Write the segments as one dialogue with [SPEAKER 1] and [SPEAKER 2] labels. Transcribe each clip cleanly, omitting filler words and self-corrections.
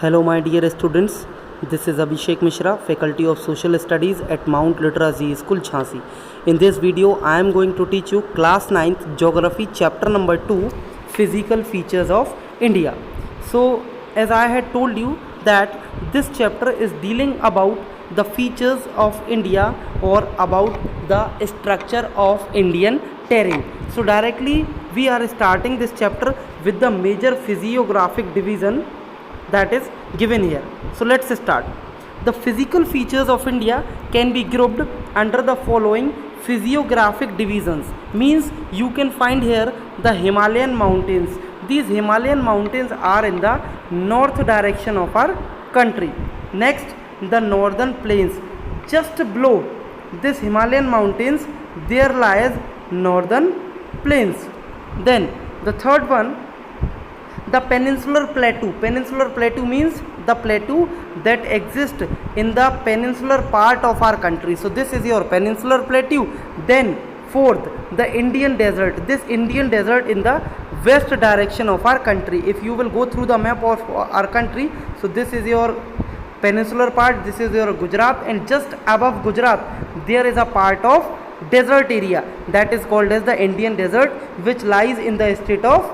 [SPEAKER 1] Hello, my dear students. This is Abhishek Mishra, Faculty of Social Studies at Mount Litra Z School, Jhansi. In this video, I am going to teach you Class 9th Geography, Chapter number 2, Physical Features of India. So, as I had told you that this chapter is dealing about the features of India or about the structure of Indian terrain. So, directly we are starting this chapter with the major physiographic division that is given here. So let's start. The physical features of India can be grouped under the following physiographic divisions. Means you can find here the Himalayan mountains. These Himalayan mountains are in the north direction of our country. Next, the northern plains. Just below this Himalayan mountains there lies northern plains. Then the third one, the peninsular plateau. Peninsular plateau means the plateau that exists in the peninsular part of our country. So this is your peninsular plateau. Then fourth, the Indian desert. This Indian desert in the west direction of our country. If you will go through the map of our country, so this is your peninsular part, this is your Gujarat, and just above Gujarat there is a part of desert area that is called as the Indian desert, which lies in the state of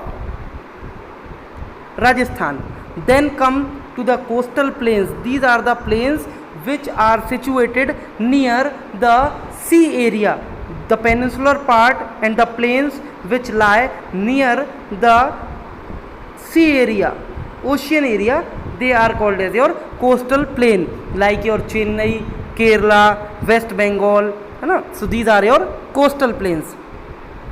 [SPEAKER 1] Rajasthan. Then come to the coastal plains. These are the plains which are situated near the sea area. The peninsular part and the plains which lie near the sea area, ocean area, they are called as your coastal plain, like your Chennai, Kerala, West Bengal. So these are your coastal plains.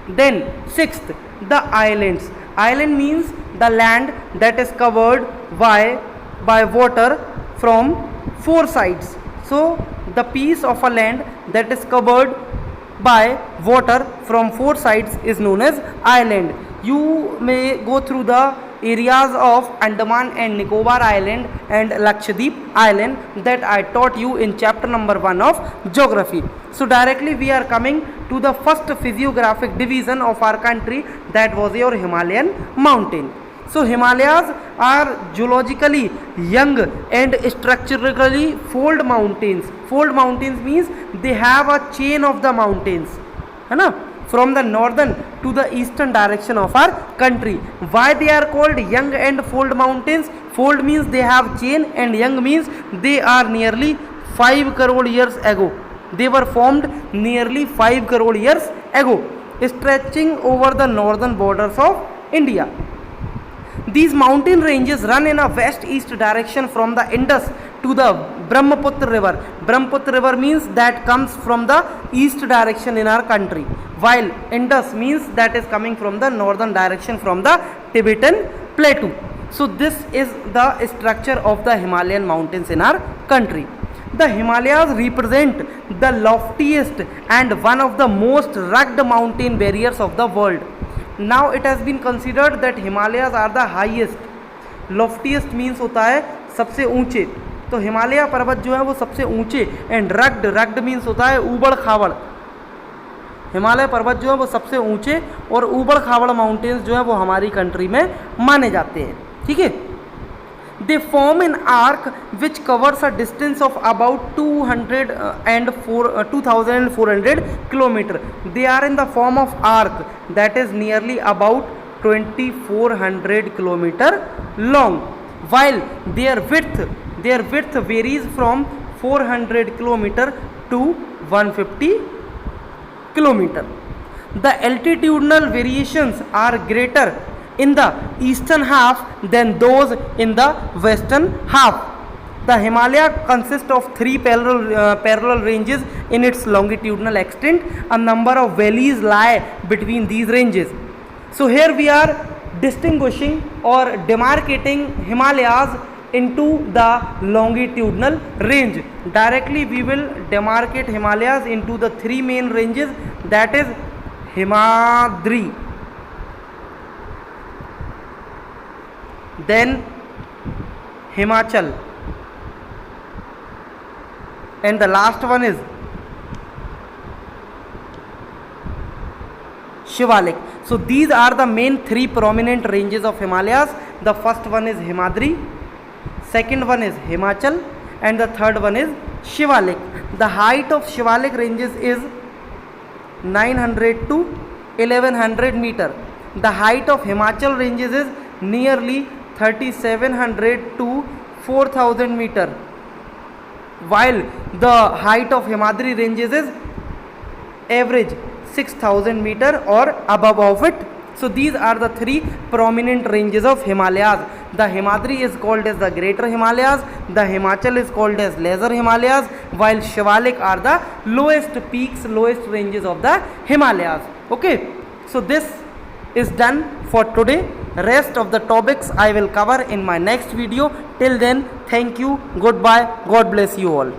[SPEAKER 1] Then sixth, the islands. Island means the land that is covered by water from four sides. So the piece of a land that is covered by water from four sides is known as island. You may go through the areas of Andaman and Nicobar Island and Lakshadweep Island that I taught you in chapter number 1 of geography. So directly we are coming to the first physiographic division of our country, that was your Himalayan mountain. So Himalayas are geologically young and structurally fold mountains. Fold mountains means they have a chain of the mountains, from the northern to the eastern direction of our country. Why they are called young and fold mountains? Fold means they have chain and young means they are nearly 5 crore years ago. They were formed nearly 5 crore years ago, stretching over the northern borders of India. These mountain ranges run in a west-east direction from the Indus to the Brahmaputra river. Brahmaputra river means that comes from the east direction in our country, while Indus means that is coming from the northern direction from the Tibetan plateau. So this is the structure of the Himalayan mountains in our country. The Himalayas represent the loftiest and one of the most rugged mountain barriers of the world. Now it has been considered that Himalayas are the highest. Loftiest means होता है सबसे ऊंचे, तो हिमालय पर्वत जो है वो सबसे ऊंचे, एंड रग्ड मीन्स होता है ऊबड़ खाबड़. हिमालय पर्वत जो है वो सबसे ऊंचे और ऊबड़ खाबड़ माउंटेन्स जो है वो हमारी कंट्री में माने जाते हैं. ठीक है. They form an arc which covers a distance of about 2,400 kilometers. They are in the form of arc that is nearly about 2,400 kilometers long, while their width varies from 400 kilometers to 150 kilometers. The altitudinal variations are greater in the eastern half than those in the western half. The Himalaya consists of three parallel ranges in its longitudinal extent. A number of valleys lie between these ranges. So here we are distinguishing or demarcating Himalayas into the longitudinal range. Directly we will demarcate Himalayas into the three main ranges, that is Himadri, then Himachal, and the last one is Shivalik. So these are the main three prominent ranges of Himalayas. The first one is Himadri, second one is Himachal, and the third one is Shivalik. The height of Shivalik ranges is 900 to 1100 meter. The height of Himachal ranges is nearly 3700 to 4000 meter, while the height of Himadri ranges is average 6000 meter or above of it. So these are the three prominent ranges of Himalayas. The Himadri is called as the Greater Himalayas, the Himachal is called as Lesser Himalayas, while Shivalik are the lowest peaks, lowest ranges of the Himalayas. Okay, so this is done for today. Rest of the topics I will cover in my next video. Till then, thank you, goodbye, God bless you all.